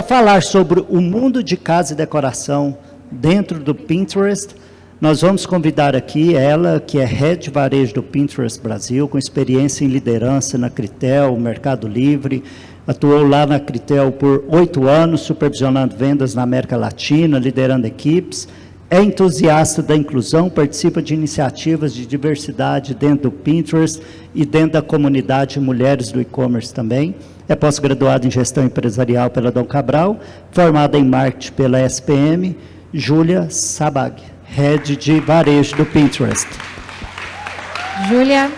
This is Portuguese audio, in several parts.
falar sobre o mundo de casa e decoração dentro do Pinterest, nós vamos convidar aqui ela, que é Head de Varejo do Pinterest Brasil, com experiência em liderança na Critel, Mercado Livre, atuou lá na Critel por 8 anos, supervisionando vendas na América Latina, liderando equipes, é entusiasta da inclusão, participa de iniciativas de diversidade dentro do Pinterest e dentro da comunidade de mulheres do e-commerce também. É pós-graduada em gestão empresarial pela Dom Cabral, formada em marketing pela SPM. Júlia Sabag, Head de Varejo do Pinterest. Júlia.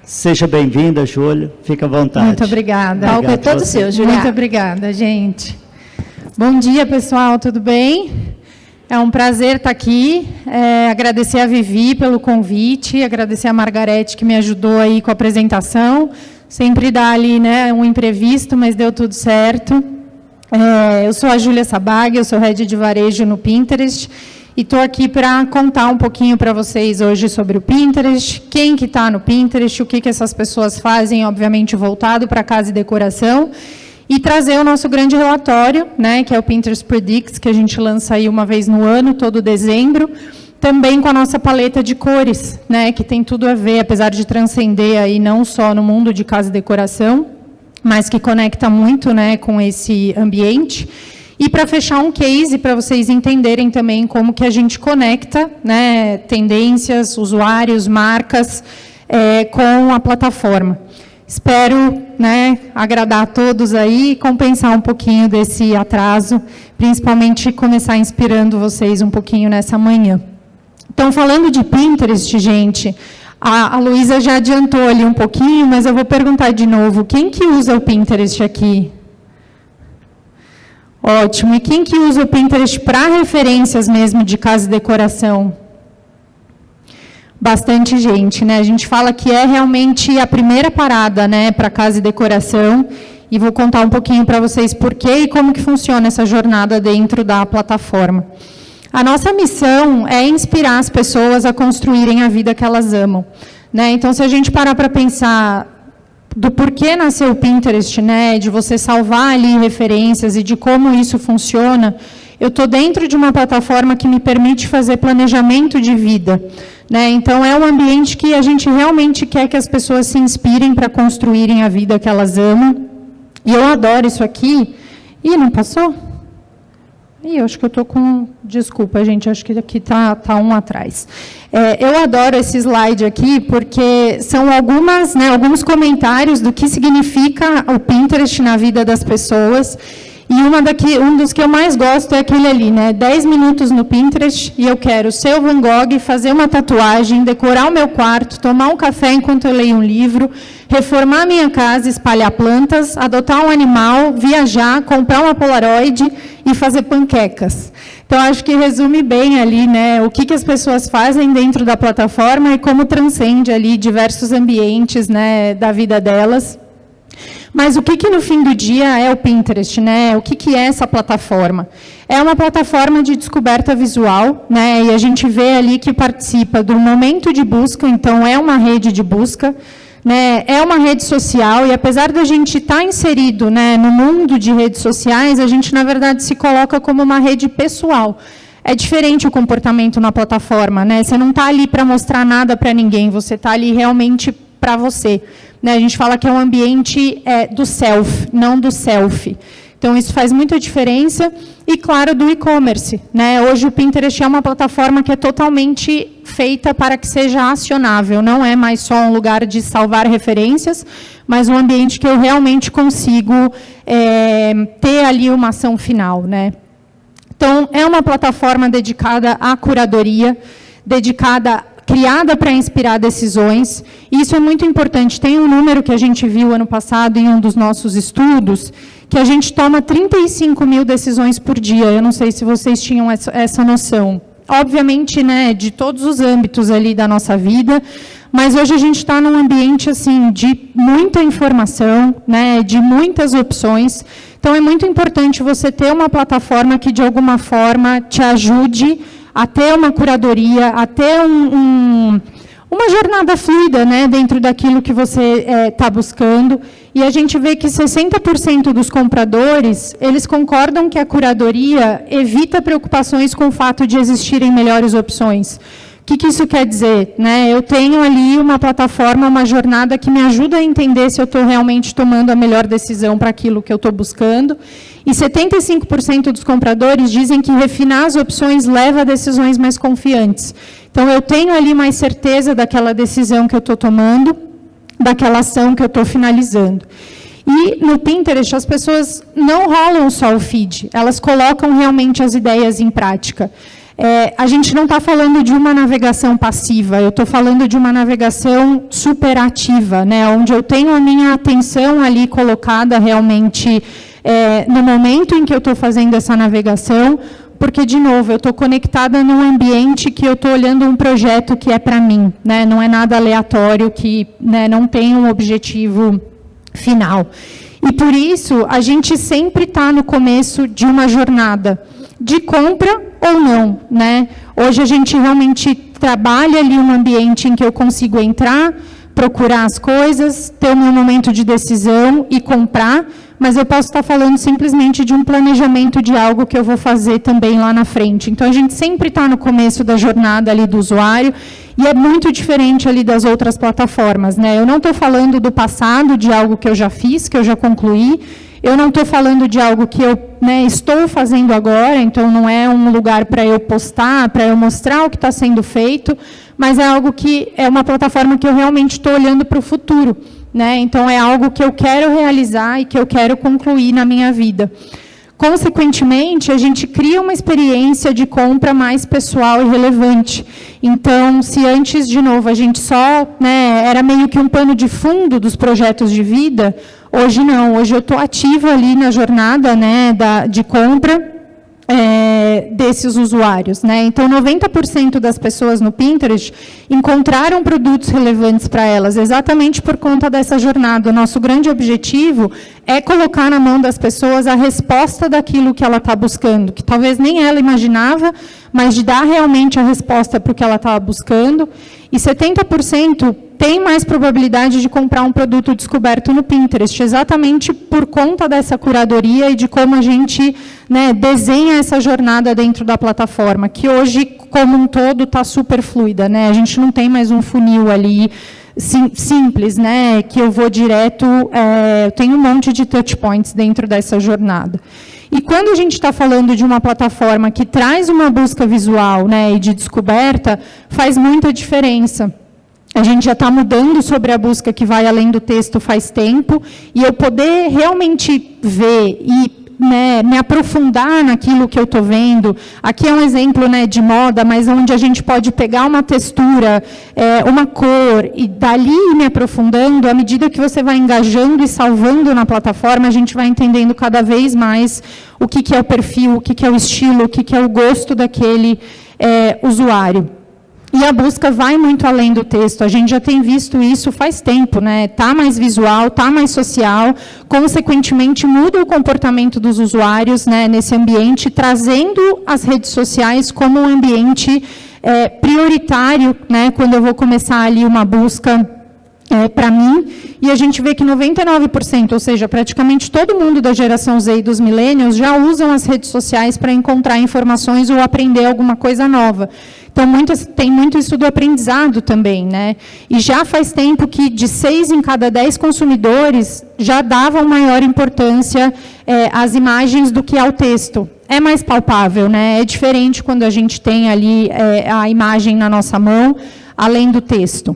Seja bem-vinda, Júlia. Fica à vontade. Muito obrigada. O palco é todo seu, Júlia. Muito obrigada, gente. Bom dia, pessoal. Tudo bem? É um prazer estar aqui. Agradecer a Vivi pelo convite, agradecer a Margarete que me ajudou aí com a apresentação. Sempre dá ali, né, um imprevisto, mas deu tudo certo. Eu sou a Júlia Sabag, eu sou Head de Varejo no Pinterest e estou aqui para contar um pouquinho para vocês hoje sobre o Pinterest, quem que está no Pinterest, o que essas pessoas fazem, obviamente voltado para casa e decoração, e trazer o nosso grande relatório, né, que é o Pinterest Predicts, que a gente lança aí uma vez no ano, todo dezembro, também com a nossa paleta de cores, né, que tem tudo a ver, apesar de transcender aí não só no mundo de casa e decoração, mas que conecta muito, né, com esse ambiente. E para fechar um case, para vocês entenderem também como que a gente conecta, né, tendências, usuários, marcas, com a plataforma. Espero, né, agradar a todos aí e compensar um pouquinho desse atraso, principalmente começar inspirando vocês um pouquinho nessa manhã. Então, falando de Pinterest, gente, a Luísa já adiantou ali um pouquinho, mas eu vou perguntar de novo, quem que usa o Pinterest aqui? Ótimo. E quem que usa o Pinterest para referências mesmo de casa e decoração? Bastante gente, né? A gente fala que é realmente a primeira parada, né, para casa e decoração, e vou contar um pouquinho para vocês por quê e como que funciona essa jornada dentro da plataforma. A nossa missão é inspirar as pessoas a construírem a vida que elas amam, né? Então, se a gente parar para pensar do porquê nasceu o Pinterest, né, de você salvar ali referências e de como isso funciona, eu estou dentro de uma plataforma que me permite fazer planejamento de vida, né? Então, é um ambiente que a gente realmente quer que as pessoas se inspirem para construírem a vida que elas amam. E eu adoro isso aqui. Ih, não passou? Eu acho que eu estou com... Desculpa, gente, acho que aqui está um atrás. Eu adoro esse slide aqui, porque são alguns comentários do que significa o Pinterest na vida das pessoas. E um dos que eu mais gosto é aquele ali, né? 10 minutos no Pinterest e eu quero ser o Van Gogh, fazer uma tatuagem, decorar o meu quarto, tomar um café enquanto eu leio um livro, reformar a minha casa, espalhar plantas, adotar um animal, viajar, comprar uma Polaroid e fazer panquecas. Então, acho que resume bem ali, né, o que as pessoas fazem dentro da plataforma e como transcende ali diversos ambientes, né, da vida delas. Mas o que no fim do dia é o Pinterest, né? O que é essa plataforma? É uma plataforma de descoberta visual, né? E a gente vê ali que participa do momento de busca, então é uma rede de busca, né? É uma rede social e apesar da gente estar inserido, né, no mundo de redes sociais, a gente na verdade se coloca como uma rede pessoal. É diferente o comportamento na plataforma, né? Você não está ali para mostrar nada para ninguém, você está ali realmente para você. Né, a gente fala que é um ambiente do self, não do selfie. Então, isso faz muita diferença. E, claro, do e-commerce. Né? Hoje, o Pinterest é uma plataforma que é totalmente feita para que seja acionável. Não é mais só um lugar de salvar referências, mas um ambiente que eu realmente consigo ter ali uma ação final. Né? Então, é uma plataforma dedicada à curadoria, criada para inspirar decisões, e isso é muito importante. Tem um número que a gente viu ano passado em um dos nossos estudos, que a gente toma 35 mil decisões por dia. Eu não sei se vocês tinham essa noção. Obviamente, né, de todos os âmbitos ali da nossa vida, mas hoje a gente está num ambiente assim, de muita informação, né, de muitas opções. Então, é muito importante você ter uma plataforma que, de alguma forma, te ajude a ter uma curadoria, a ter uma jornada fluida, né, dentro daquilo que você está buscando. E a gente vê que 60% dos compradores, eles concordam que a curadoria evita preocupações com o fato de existirem melhores opções. O que isso quer dizer? Né? Eu tenho ali uma plataforma, uma jornada que me ajuda a entender se eu estou realmente tomando a melhor decisão para aquilo que eu estou buscando. E 75% dos compradores dizem que refinar as opções leva a decisões mais confiantes. Então, eu tenho ali mais certeza daquela decisão que eu estou tomando, daquela ação que eu estou finalizando. E no Pinterest, as pessoas não rolam só o feed, elas colocam realmente as ideias em prática. A gente não está falando de uma navegação passiva, eu estou falando de uma navegação superativa, né, onde eu tenho a minha atenção ali colocada realmente no momento em que eu estou fazendo essa navegação, porque, de novo, eu estou conectada num ambiente que eu estou olhando um projeto que é para mim, né, não é nada aleatório, que, né, não tem um objetivo final. E, por isso, a gente sempre está no começo de uma jornada, de compra ou não, né? Hoje a gente realmente trabalha ali um ambiente em que eu consigo entrar, procurar as coisas, ter o meu momento de decisão e comprar, mas eu posso estar falando simplesmente de um planejamento de algo que eu vou fazer também lá na frente. Então, a gente sempre está no começo da jornada ali do usuário e é muito diferente ali das outras plataformas, né? Eu não estou falando do passado, de algo que eu já fiz, que eu já concluí. Eu não estou falando de algo que eu, né, estou fazendo agora, então não é um lugar para eu postar, para eu mostrar o que está sendo feito, mas é algo que é uma plataforma que eu realmente estou olhando para o futuro, né? Então, é algo que eu quero realizar e que eu quero concluir na minha vida. Consequentemente, a gente cria uma experiência de compra mais pessoal e relevante. Então, se antes, de novo, a gente só, né, era meio que um pano de fundo dos projetos de vida, hoje não. Hoje eu estou ativa ali na jornada, né, de compra desses usuários, né? Então, 90% das pessoas no Pinterest encontraram produtos relevantes para elas, exatamente por conta dessa jornada. O nosso grande objetivo é colocar na mão das pessoas a resposta daquilo que ela está buscando, que talvez nem ela imaginava, mas de dar realmente a resposta para o que ela estava buscando. E 70% tem mais probabilidade de comprar um produto descoberto no Pinterest, exatamente por conta dessa curadoria e de como a gente, né, desenha essa jornada dentro da plataforma, que hoje, como um todo, está super fluida, né? A gente não tem mais um funil ali simples, né, que eu vou direto, tem um monte de touch points dentro dessa jornada. E quando a gente está falando de uma plataforma que traz uma busca visual, né, e de descoberta, faz muita diferença. A gente já está mudando sobre a busca que vai além do texto faz tempo, e eu poder realmente ver e, né, me aprofundar naquilo que eu estou vendo. Aqui é um exemplo, né, de moda, mas onde a gente pode pegar uma textura, uma cor, e dali ir me aprofundando. À medida que você vai engajando e salvando na plataforma, a gente vai entendendo cada vez mais o que é o perfil, o que é o estilo, o que é o gosto daquele usuário. E a busca vai muito além do texto. A gente já tem visto isso faz tempo, né? Está mais visual, está mais social, consequentemente muda o comportamento dos usuários, né, nesse ambiente, trazendo as redes sociais como um ambiente prioritário, né, quando eu vou começar ali uma busca para mim, e a gente vê que 99%, ou seja, praticamente todo mundo da geração Z e dos millennials já usam as redes sociais para encontrar informações ou aprender alguma coisa nova. Então, tem muito isso do aprendizado também, né? E já faz tempo que de 6 em cada 10 consumidores já davam maior importância às imagens do que ao texto. É mais palpável, né? É diferente quando a gente tem ali a imagem na nossa mão, além do texto.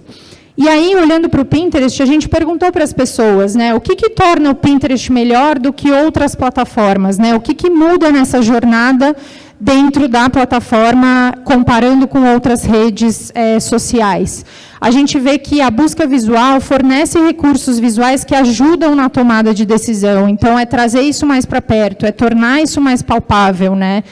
E aí, olhando para o Pinterest, a gente perguntou para as pessoas, né, o que torna o Pinterest melhor do que outras plataformas, né? O que muda nessa jornada dentro da plataforma, comparando com outras redes sociais. A gente vê que a busca visual fornece recursos visuais que ajudam na tomada de decisão. Então, é trazer isso mais para perto, é tornar isso mais palpável, né?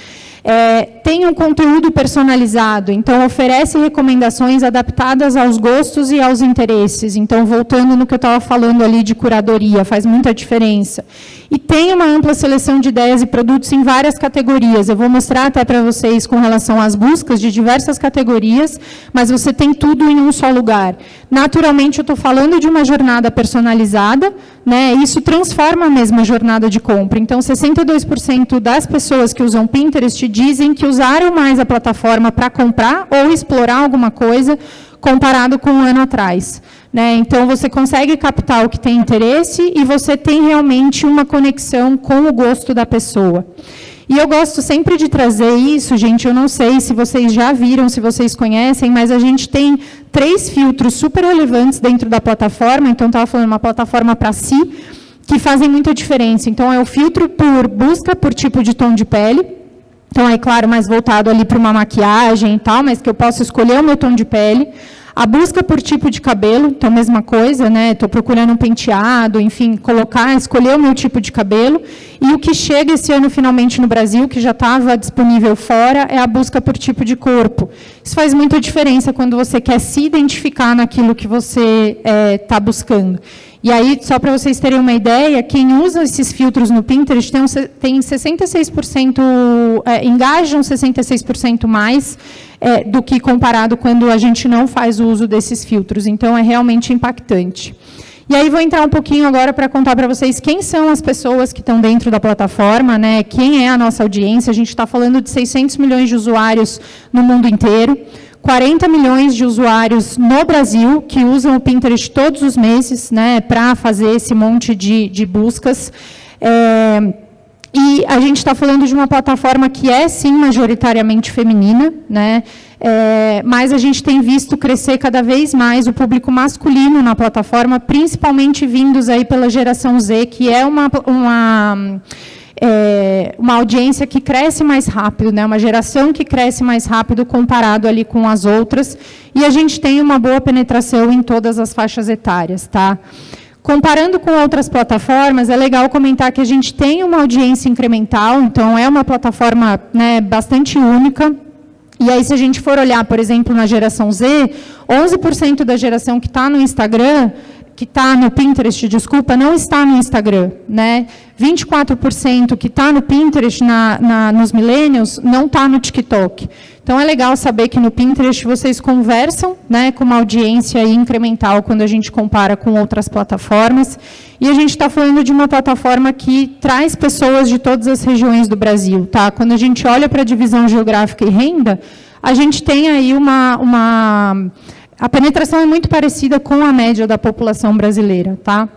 Tem um conteúdo personalizado, então oferece recomendações adaptadas aos gostos e aos interesses. Então, voltando no que eu estava falando ali de curadoria, faz muita diferença. e tem uma ampla seleção de ideias e produtos em várias categorias. Eu vou mostrar até para vocês com relação às buscas de diversas categorias, mas você tem tudo em um só lugar. Naturalmente, eu estou falando de uma jornada personalizada, né? Isso transforma a mesma jornada de compra. Então, 62% das pessoas que usam Pinterest dizem que usaram mais a plataforma para comprar ou explorar alguma coisa, comparado com um ano atrás, né? Então, você consegue captar o que tem interesse e você tem realmente uma conexão com o gosto da pessoa. E eu gosto sempre de trazer isso, gente, eu não sei se vocês já viram, se vocês conhecem, mas a gente tem 3 filtros super relevantes dentro da plataforma, então, estava falando uma plataforma para si, que fazem muita diferença. Então, é o filtro por busca por tipo de tom de pele. Então, é claro, mais voltado ali para uma maquiagem e tal, mas que eu posso escolher o meu tom de pele. A busca por tipo de cabelo, então, mesma coisa, né? Estou procurando um penteado, enfim, escolher o meu tipo de cabelo. E o que chega esse ano, finalmente, no Brasil, que já estava disponível fora, é a busca por tipo de corpo. Isso faz muita diferença quando você quer se identificar naquilo que você está buscando. E aí, só para vocês terem uma ideia, quem usa esses filtros no Pinterest tem 66%, engajam 66% mais do que comparado quando a gente não faz o uso desses filtros. Então, é realmente impactante. E aí, vou entrar um pouquinho agora para contar para vocês quem são as pessoas que estão dentro da plataforma, né? Quem é a nossa audiência. A gente está falando de 600 milhões de usuários no mundo inteiro. 40 milhões de usuários no Brasil que usam o Pinterest todos os meses, né, para fazer esse monte de buscas. E a gente está falando de uma plataforma que é, sim, majoritariamente feminina, né, mas a gente tem visto crescer cada vez mais o público masculino na plataforma, principalmente vindos aí pela geração Z, que é uma audiência que cresce mais rápido, né? Uma geração que cresce mais rápido comparado ali com as outras, e a gente tem uma boa penetração em todas as faixas etárias, tá? Comparando com outras plataformas, é legal comentar que a gente tem uma audiência incremental, então é uma plataforma, né, bastante única. E aí, se a gente for olhar, por exemplo, na geração Z, 11% da geração que está no Instagram, que está no Pinterest, desculpa, não está no Instagram, né? 24% que está no Pinterest, nos millennials, não está no TikTok. Então, é legal saber que no Pinterest vocês conversam, né, com uma audiência incremental quando a gente compara com outras plataformas. E a gente está falando de uma plataforma que traz pessoas de todas as regiões do Brasil, tá? Quando a gente olha para a divisão geográfica e renda, a gente tem aí a penetração é muito parecida com a média da população brasileira, tá?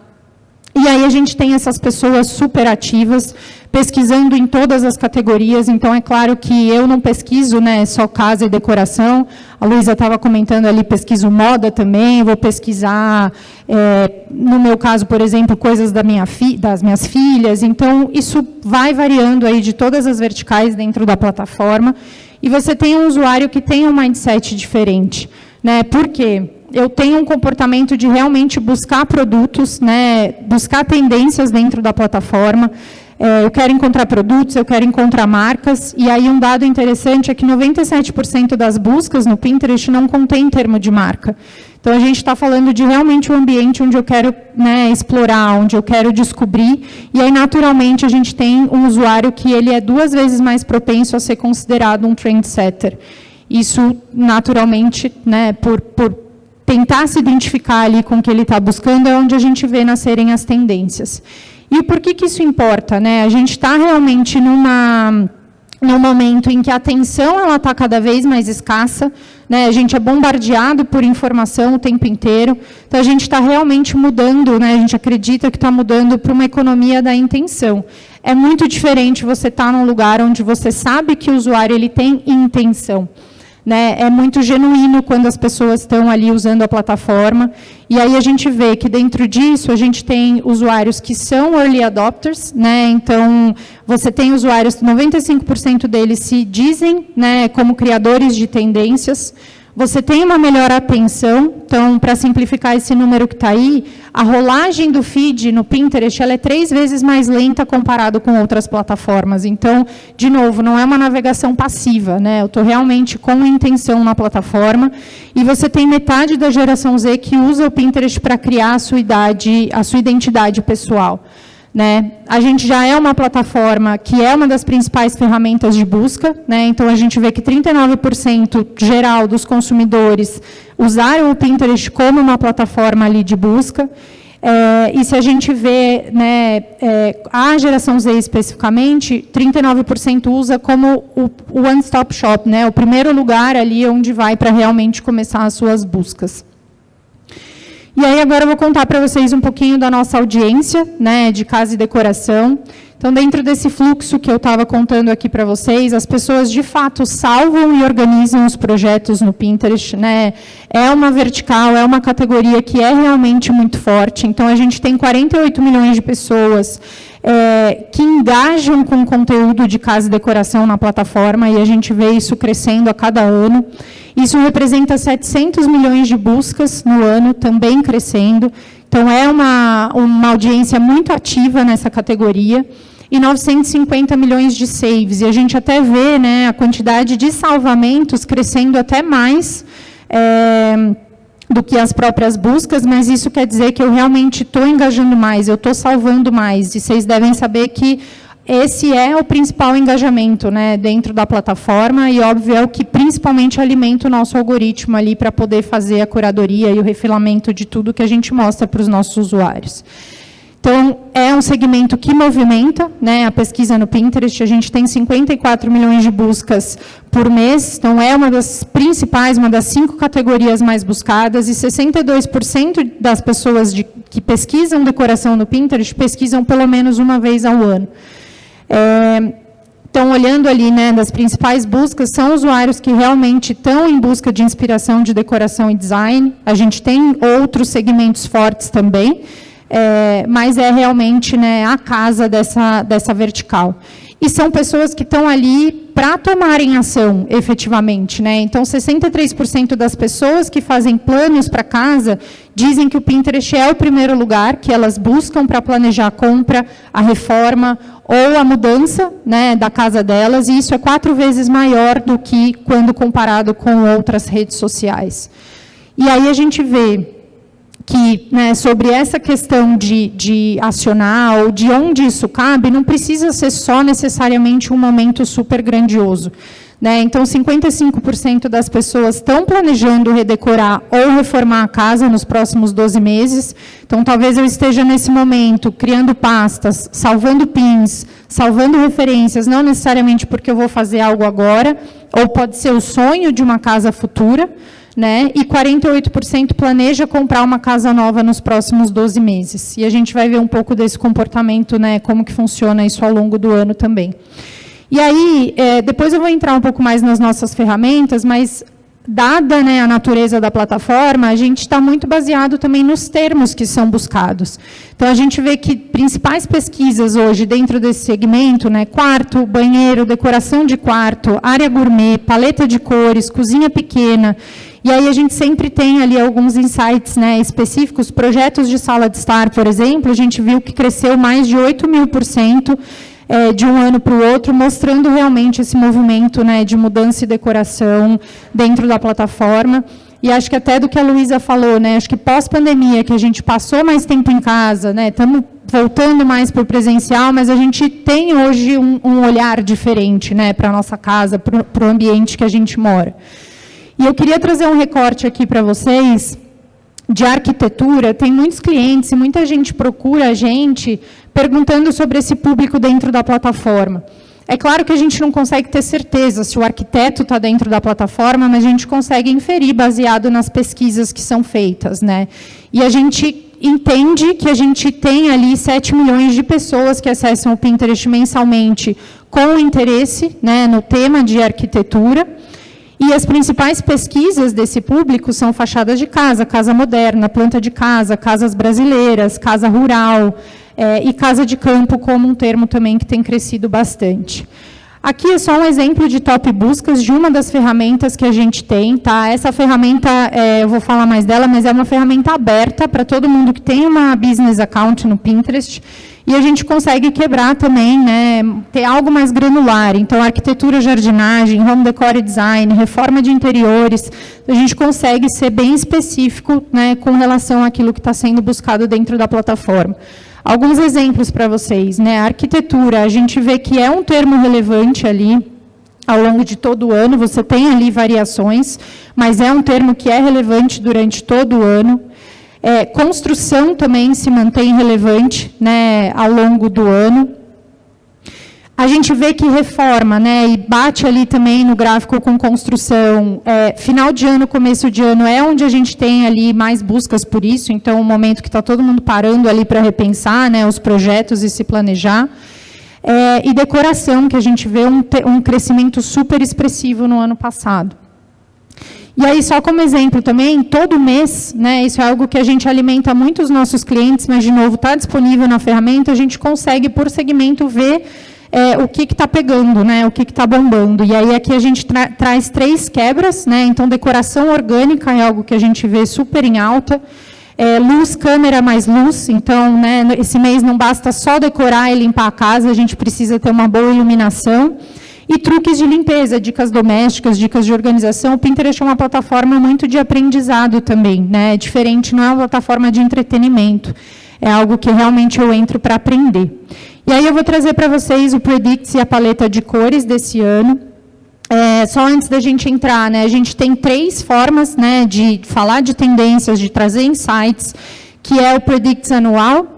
E aí a gente tem essas pessoas super ativas, pesquisando em todas as categorias. Então, é claro que eu não pesquiso, né, só casa e decoração. A Luísa estava comentando ali, pesquiso moda também, vou pesquisar, no meu caso, por exemplo, coisas das minhas filhas. Então, isso vai variando aí de todas as verticais dentro da plataforma. E você tem um usuário que tem um mindset diferente, né? Por quê? Eu tenho um comportamento de realmente buscar produtos, né, buscar tendências dentro da plataforma. Eu quero encontrar produtos, eu quero encontrar marcas. E aí um dado interessante é que 97% das buscas no Pinterest não contém termo de marca. Então, a gente está falando de realmente um ambiente onde eu quero, né, explorar, onde eu quero descobrir. E aí, naturalmente, a gente tem um usuário que ele é 2 vezes mais propenso a ser considerado um trendsetter. Isso, naturalmente, né, por tentar se identificar ali com o que ele está buscando, é onde a gente vê nascerem as tendências. E por que isso importa, né? A gente está realmente num momento em que a atenção está cada vez mais escassa, né? A gente é bombardeado por informação o tempo inteiro, então a gente está realmente mudando, né? A gente acredita que está mudando para uma economia da intenção. É muito diferente você estar num lugar onde você sabe que o usuário ele tem intenção. Né, é muito genuíno quando as pessoas estão ali usando a plataforma. E aí a gente vê que dentro disso a gente tem usuários que são early adopters, né? Então, você tem usuários, 95% deles se dizem, né, como criadores de tendências. Você tem uma melhor atenção. Então, para simplificar esse número que está aí, a rolagem do feed no Pinterest ela é 3 vezes mais lenta comparado com outras plataformas. Então, de novo, não é uma navegação passiva, né? Eu estou realmente com intenção na plataforma. E você tem metade da geração Z que usa o Pinterest para criar a sua identidade pessoal. né? A gente já é uma plataforma que é uma das principais ferramentas de busca, né? Então, a gente vê que 39% geral dos consumidores usaram o Pinterest como uma plataforma ali de busca. E se a gente vê, né, a geração Z especificamente, 39% usa como o one-stop shop, né, o primeiro lugar ali onde vai para realmente começar as suas buscas. E aí agora eu vou contar para vocês um pouquinho da nossa audiência, né, de casa e decoração. Então, dentro desse fluxo que eu estava contando aqui para vocês, as pessoas, de fato, salvam e organizam os projetos no Pinterest, né? É uma vertical, é uma categoria que é realmente muito forte. Então, a gente tem 48 milhões de pessoas que engajam com o conteúdo de casa e decoração na plataforma, e a gente vê isso crescendo a cada ano. Isso representa 700 milhões de buscas no ano, também crescendo. Então, é uma audiência muito ativa nessa categoria, e 950 milhões de saves. E a gente até vê, né, a quantidade de salvamentos crescendo até mais do que as próprias buscas, mas isso quer dizer que eu realmente estou engajando mais, eu estou salvando mais. E vocês devem saber que esse é o principal engajamento, né, dentro da plataforma, e, óbvio, é o que principalmente alimenta o nosso algoritmo ali para poder fazer a curadoria e o refilamento de tudo que a gente mostra para os nossos usuários. Então, é um segmento que movimenta, né, a pesquisa no Pinterest. A gente tem 54 milhões de buscas por mês, então é uma das principais, uma das 5 categorias mais buscadas, e 62% das pessoas que pesquisam decoração no Pinterest pesquisam pelo menos uma vez ao ano. Então, olhando ali, né, das principais buscas, são usuários que realmente estão em busca de inspiração de decoração e design. A gente tem outros segmentos fortes também, mas é realmente, né, a casa dessa vertical. E são pessoas que estão ali para tomarem ação, efetivamente, né? Então, 63% das pessoas que fazem planos para casa dizem que o Pinterest é o primeiro lugar que elas buscam para planejar a compra, a reforma ou a mudança, né, da casa delas, e isso é 4 vezes maior do que quando comparado com outras redes sociais. E aí a gente vê que, né, sobre essa questão de acionar, ou de onde isso cabe, não precisa ser só necessariamente um momento super grandioso, né? Então, 55% das pessoas estão planejando redecorar ou reformar a casa nos próximos 12 meses. Então, talvez eu esteja nesse momento criando pastas, salvando pins, salvando referências, não necessariamente porque eu vou fazer algo agora, ou pode ser o sonho de uma casa futura, né? E 48% planeja comprar uma casa nova nos próximos 12 meses. E a gente vai ver um pouco desse comportamento, né, como que funciona isso ao longo do ano também. E aí, depois eu vou entrar um pouco mais nas nossas ferramentas, mas, dada, né, a natureza da plataforma, a gente está muito baseado também nos termos que são buscados. Então, a gente vê que principais pesquisas hoje dentro desse segmento, né, quarto, banheiro, decoração de quarto, área gourmet, paleta de cores, cozinha pequena. E aí a gente sempre tem ali alguns insights, né, específicos. Projetos de sala de estar, por exemplo, a gente viu que cresceu mais de 8.000%, de um ano para o outro, mostrando realmente esse movimento, né, de mudança e decoração dentro da plataforma. E acho que até do que a Luísa falou, né, acho que pós-pandemia, que a gente passou mais tempo em casa, né, estamos voltando mais para o presencial, mas a gente tem hoje um olhar diferente, né, para a nossa casa, para o ambiente que a gente mora. E eu queria trazer um recorte aqui para vocês de arquitetura. Tem muitos clientes e muita gente procura a gente perguntando sobre esse público dentro da plataforma. É claro que a gente não consegue ter certeza se o arquiteto está dentro da plataforma, mas a gente consegue inferir baseado nas pesquisas que são feitas, né? E a gente entende que a gente tem ali 7 milhões de pessoas que acessam o Pinterest mensalmente com interesse, né, no tema de arquitetura. E as principais pesquisas desse público são fachadas de casa, casa moderna, planta de casa, casas brasileiras, casa rural, e casa de campo, como um termo também que tem crescido bastante. Aqui é só um exemplo de top buscas de uma das ferramentas que a gente tem, tá? Essa ferramenta, eu vou falar mais dela, mas é uma ferramenta aberta para todo mundo que tem uma business account no Pinterest, e a gente consegue quebrar também, né, ter algo mais granular. Então, arquitetura, jardinagem, home decor e design, reforma de interiores, a gente consegue ser bem específico, né, com relação àquilo que está sendo buscado dentro da plataforma. Alguns exemplos para vocês, né? A arquitetura, a gente vê que é um termo relevante ali ao longo de todo o ano, você tem ali variações, mas é um termo que é relevante durante todo o ano. Construção também se mantém relevante, né, ao longo do ano. A gente vê que reforma, né, e bate ali também no gráfico com construção, final de ano, começo de ano, é onde a gente tem ali mais buscas por isso, então, um momento que está todo mundo parando ali para repensar, né, os projetos e se planejar. E decoração, que a gente vê um crescimento super expressivo no ano passado. E aí, só como exemplo também, todo mês, né, isso é algo que a gente alimenta muito os nossos clientes, mas, de novo, está disponível na ferramenta, a gente consegue, por segmento, ver o que está pegando, né, o que está bombando. E aí, aqui a gente traz 3 quebras, né, então, decoração orgânica é algo que a gente vê super em alta, luz, câmera mais luz, então, né, esse mês não basta só decorar e limpar a casa, a gente precisa ter uma boa iluminação. E truques de limpeza, dicas domésticas, dicas de organização. O Pinterest é uma plataforma muito de aprendizado também, né? É diferente, não é uma plataforma de entretenimento. É algo que realmente eu entro para aprender. E aí eu vou trazer para vocês o Predicts e a paleta de cores desse ano. Só antes da gente entrar, né? A gente tem 3 formas, né, de falar de tendências, de trazer insights, que é o Predicts anual,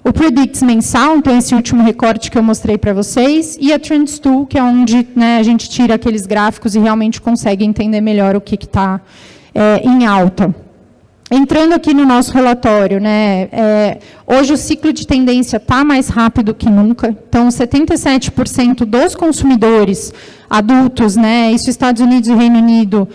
o Predicts mensal, então esse último recorte que eu mostrei para vocês, e a Trends Tool, que é onde, né, a gente tira aqueles gráficos e realmente consegue entender melhor o que está em alta. Entrando aqui no nosso relatório, né, hoje o ciclo de tendência está mais rápido que nunca, então 77% dos consumidores adultos, né, isso Estados Unidos e Reino Unido,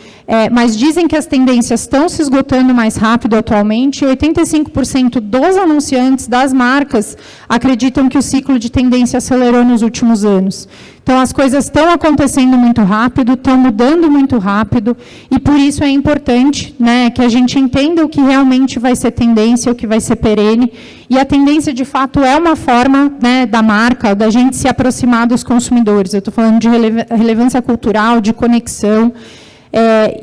mas dizem que as tendências estão se esgotando mais rápido atualmente, e 85% dos anunciantes das marcas acreditam que o ciclo de tendência acelerou nos últimos anos. Então, as coisas estão acontecendo muito rápido, estão mudando muito rápido, e por isso é importante, né, que a gente entenda o que realmente vai ser tendência, o que vai ser perene, e a tendência, de fato, é uma forma, né, da marca, da gente se aproximar dos consumidores. Eu estou falando de relevância cultural, de conexão,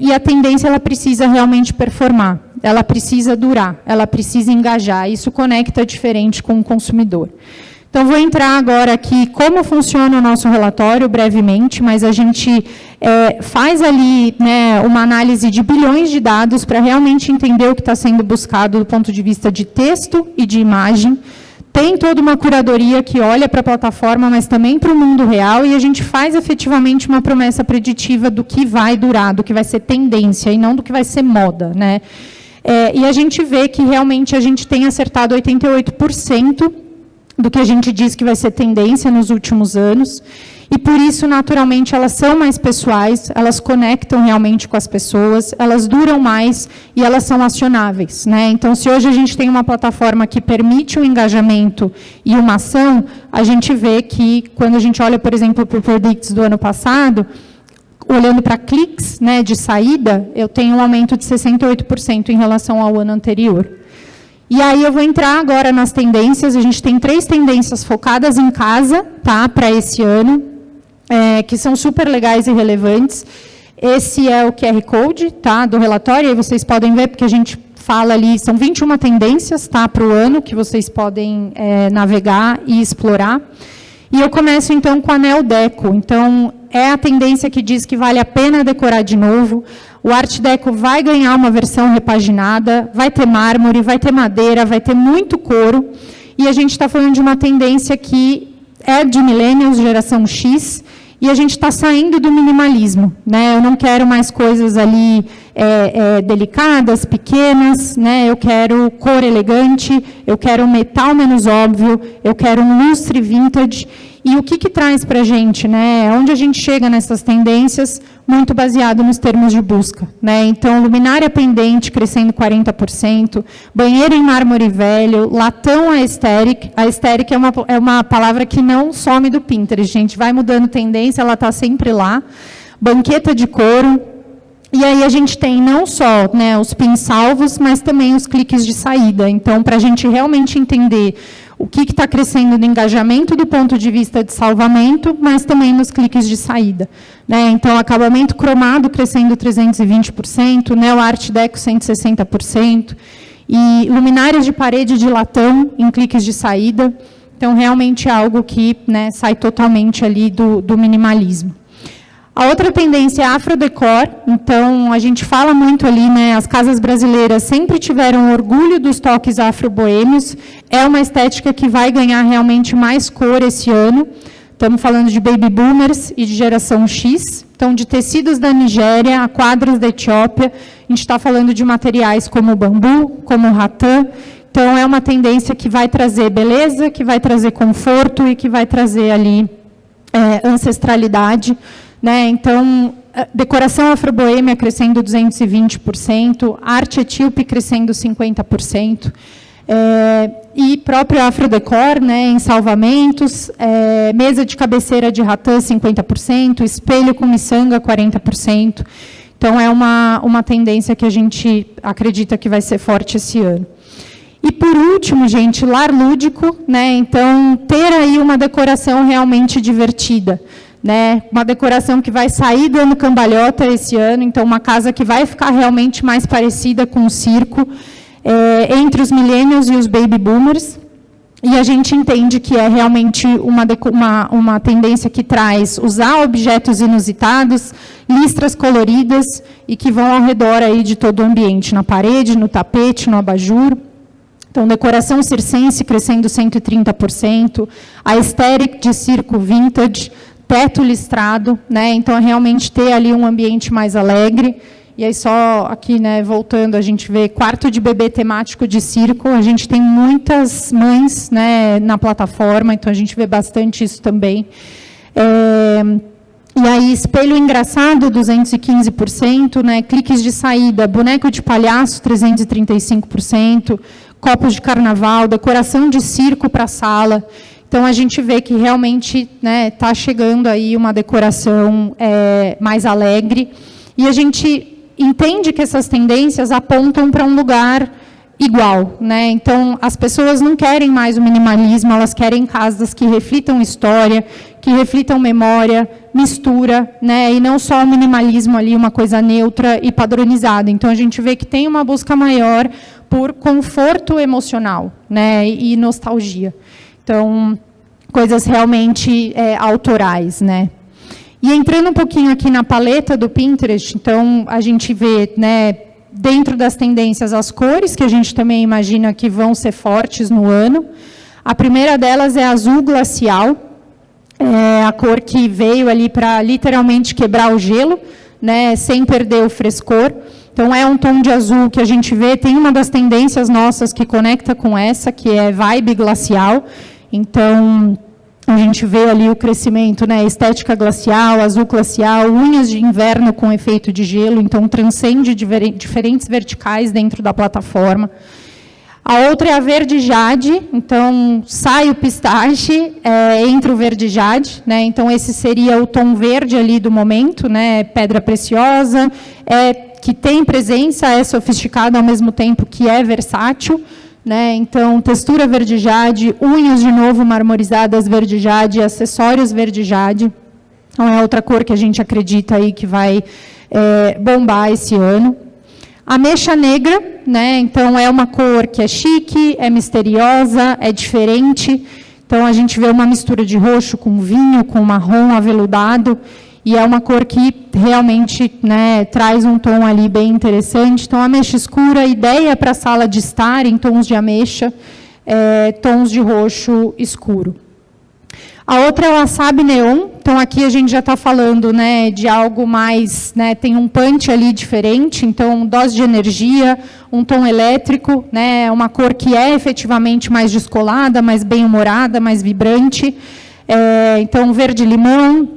e a tendência ela precisa realmente performar, ela precisa durar, ela precisa engajar, isso conecta diferente com o consumidor. Então, vou entrar agora aqui como funciona o nosso relatório, brevemente, mas a gente faz ali, né, uma análise de bilhões de dados para realmente entender o que está sendo buscado do ponto de vista de texto e de imagem. Tem toda uma curadoria que olha para a plataforma, mas também para o mundo real, e a gente faz efetivamente uma promessa preditiva do que vai durar, do que vai ser tendência, e não do que vai ser moda, né? E a gente vê que realmente a gente tem acertado 88% do que a gente diz que vai ser tendência nos últimos anos, e por isso, naturalmente, elas são mais pessoais, elas conectam realmente com as pessoas, elas duram mais e elas são acionáveis, né? Então, se hoje a gente tem uma plataforma que permite o engajamento e uma ação, a gente vê que, quando a gente olha, por exemplo, para o Predicts do ano passado, olhando para cliques, né, de saída, eu tenho um aumento de 68% em relação ao ano anterior. E aí eu vou entrar agora nas tendências, a gente tem 3 tendências focadas em casa, tá, para esse ano, que são super legais e relevantes. Esse é o QR Code, tá, do relatório, aí vocês podem ver, porque a gente fala ali, são 21 tendências, tá, para o ano, que vocês podem navegar e explorar. E eu começo, então, com a Neo Deco. Então, é a tendência que diz que vale a pena decorar de novo. O Art Deco vai ganhar uma versão repaginada, vai ter mármore, vai ter madeira, vai ter muito couro. E a gente está falando de uma tendência que é de millennials, geração X, e a gente está saindo do minimalismo, né? Eu não quero mais coisas ali delicadas, pequenas, né? Eu quero cor elegante, eu quero metal menos óbvio, eu quero um lustre vintage. E o que traz para a gente, né? Onde a gente chega nessas tendências, muito baseado nos termos de busca, né? Então, luminária pendente crescendo 40%, banheiro em mármore velho, latão aesthetic. A aesthetic é uma palavra que não some do Pinterest, gente. Vai mudando tendência, ela está sempre lá. Banqueta de couro. E aí a gente tem não só, né, os pins salvos, mas também os cliques de saída. Então, para a gente realmente entender o que está crescendo no engajamento do ponto de vista de salvamento, mas também nos cliques de saída, né? Então, acabamento cromado crescendo 320%, Neo Art Deco 160%. e luminárias de parede de latão em cliques de saída. Então, realmente é algo que, né, sai totalmente ali do minimalismo. A outra tendência é afrodecor. Então, a gente fala muito ali, né, as casas brasileiras sempre tiveram orgulho dos toques afro-boêmios. É uma estética que vai ganhar realmente mais cor esse ano. Estamos falando de baby boomers e de geração X. Então, de tecidos da Nigéria a quadros da Etiópia, a gente está falando de materiais como o bambu, como o ratã. Então, é uma tendência que vai trazer beleza, que vai trazer conforto e que vai trazer ali ancestralidade, né? Então, decoração afro-boêmia crescendo 220%, arte etíope crescendo 50%, e próprio afrodecor, né, em salvamentos, mesa de cabeceira de ratã 50%, espelho com miçanga 40%. Então, é uma tendência que a gente acredita que vai ser forte esse ano. E, por último, gente, lar lúdico, né? Então, ter aí uma decoração realmente divertida, né? Uma decoração que vai sair dando cambalhota esse ano, então, uma casa que vai ficar realmente mais parecida com o circo, entre os millennials e os baby boomers. E a gente entende que é realmente uma tendência que traz usar objetos inusitados, listras coloridas, e que vão ao redor aí de todo o ambiente, na parede, no tapete, no abajur. Então, decoração circense crescendo 130%, a aesthetic de circo vintage, teto listrado, né? Então, realmente ter ali um ambiente mais alegre. E aí, só aqui, né, voltando, a gente vê quarto de bebê temático de circo. A gente tem muitas mães, né, na plataforma, então a gente vê bastante isso também. E aí, espelho engraçado, 215%, né, cliques de saída, boneco de palhaço, 335%, copos de carnaval, decoração de circo para a sala. Então, a gente vê que realmente está chegando aí uma decoração mais alegre. E a gente entende que essas tendências apontam para um lugar igual, né? Então, as pessoas não querem mais o minimalismo, elas querem casas que reflitam história, que reflitam memória, mistura, né? E não só o minimalismo ali, uma coisa neutra e padronizada. Então, a gente vê que tem uma busca maior por conforto emocional, né? E nostalgia. Então, coisas realmente autorais, né? E entrando um pouquinho aqui na paleta do Pinterest, então, a gente vê, né, dentro das tendências, as cores, que a gente também imagina que vão ser fortes no ano. A primeira delas é azul glacial, a cor que veio ali para literalmente quebrar o gelo, né, sem perder o frescor. Então, é um tom de azul que a gente vê, tem uma das tendências nossas que conecta com essa, que é vibe glacial. Então, a gente vê ali o crescimento, né, estética glacial, azul glacial, unhas de inverno com efeito de gelo, então transcende diferentes verticais dentro da plataforma. A outra é a verde jade, então sai o pistache, entra o verde jade, né, então esse seria o tom verde ali do momento, né, pedra preciosa, que tem presença, é sofisticado ao mesmo tempo que é versátil. Né? Então, textura verde jade, unhas de novo marmorizadas verde jade, acessórios verde jade. Então, é outra cor que a gente acredita aí que vai bombar esse ano. Ameixa negra, né? Então, é uma cor que é chique, é misteriosa, é diferente. Então, a gente vê uma mistura de roxo com vinho, com marrom aveludado. E é uma cor que realmente, né, traz um tom ali bem interessante. Então, ameixa escura, ideia para a sala de estar em tons de ameixa, tons de roxo escuro. A outra é o wasabi neon. Então, aqui a gente já está falando, né, de algo mais, né, tem um punch ali diferente. Então, dose de energia, um tom elétrico, né, uma cor que é efetivamente mais descolada, mais bem-humorada, mais vibrante. Então, verde-limão,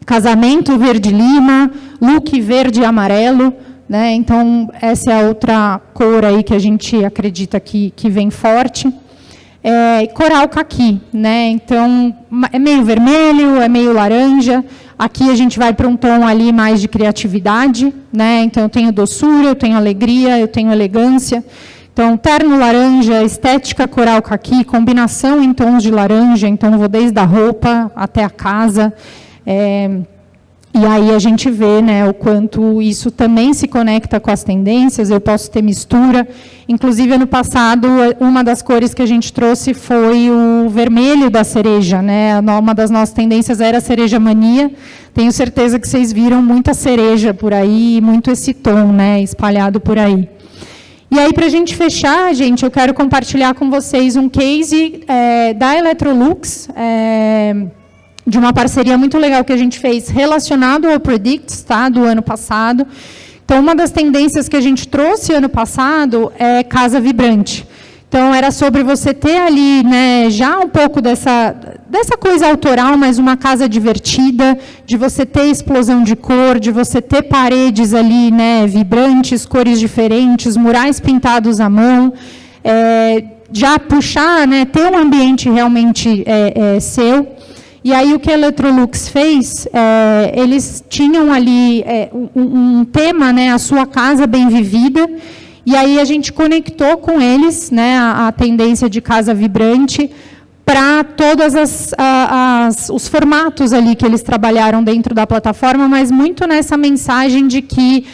casamento verde-lima, look verde e amarelo, né? Então, essa é a outra cor aí que a gente acredita que vem forte. Coral caqui, né? Então, é meio vermelho, é meio laranja. Aqui a gente vai para um tom ali mais de criatividade, né? Então, eu tenho doçura, eu tenho alegria, eu tenho elegância. Então, terno laranja, estética coral caqui, combinação em tons de laranja. Então, vou desde a roupa até a casa. E aí a gente vê, né, o quanto isso também se conecta com as tendências, eu posso ter mistura. Inclusive, ano passado, uma das cores que a gente trouxe foi o vermelho da cereja, né? Uma das nossas tendências era a cereja mania. Tenho certeza que vocês viram muita cereja por aí, muito esse tom, né, espalhado por aí. E aí, para a gente fechar, gente, eu quero compartilhar com vocês um case da Electrolux, de uma parceria muito legal que a gente fez relacionado ao Predicts, tá, do ano passado. Então, uma das tendências que a gente trouxe ano passado é casa vibrante. Então, era sobre você ter ali, né, já um pouco dessa coisa autoral, mas uma casa divertida, de você ter explosão de cor, de você ter paredes ali, né, vibrantes, cores diferentes, murais pintados à mão, já puxar, né, ter um ambiente realmente seu. E aí, o que a Electrolux fez, eles tinham ali um tema, né, a sua casa bem vivida, e aí a gente conectou com eles, né, a tendência de casa vibrante, para todos os formatos ali que eles trabalharam dentro da plataforma, mas muito nessa mensagem de que,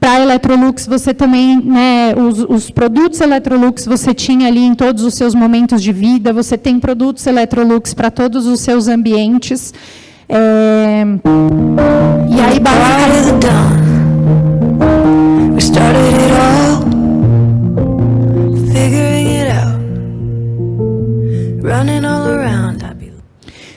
para a Electrolux, você também, né, os produtos Electrolux você tinha ali em todos os seus momentos de vida, você tem produtos Electrolux para todos os seus ambientes. E aí, basicamente...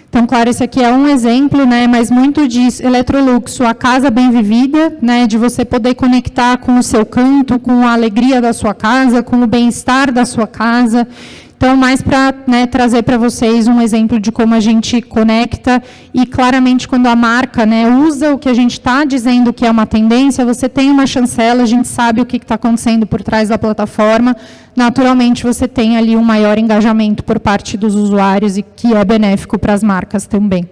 Então, claro, esse aqui é um exemplo, né, mas muito disso, Electrolux, sua casa bem vivida, né, de você poder conectar com o seu canto, com a alegria da sua casa, com o bem-estar da sua casa. Então, mais para, né, trazer para vocês um exemplo de como a gente conecta e, claramente, quando a marca, né, usa o que a gente está dizendo que é uma tendência, você tem uma chancela, a gente sabe o que está acontecendo por trás da plataforma, naturalmente você tem ali um maior engajamento por parte dos usuários e que é benéfico para as marcas também.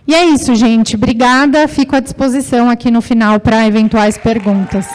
E é isso, gente. Obrigada. Fico à disposição aqui no final para eventuais perguntas.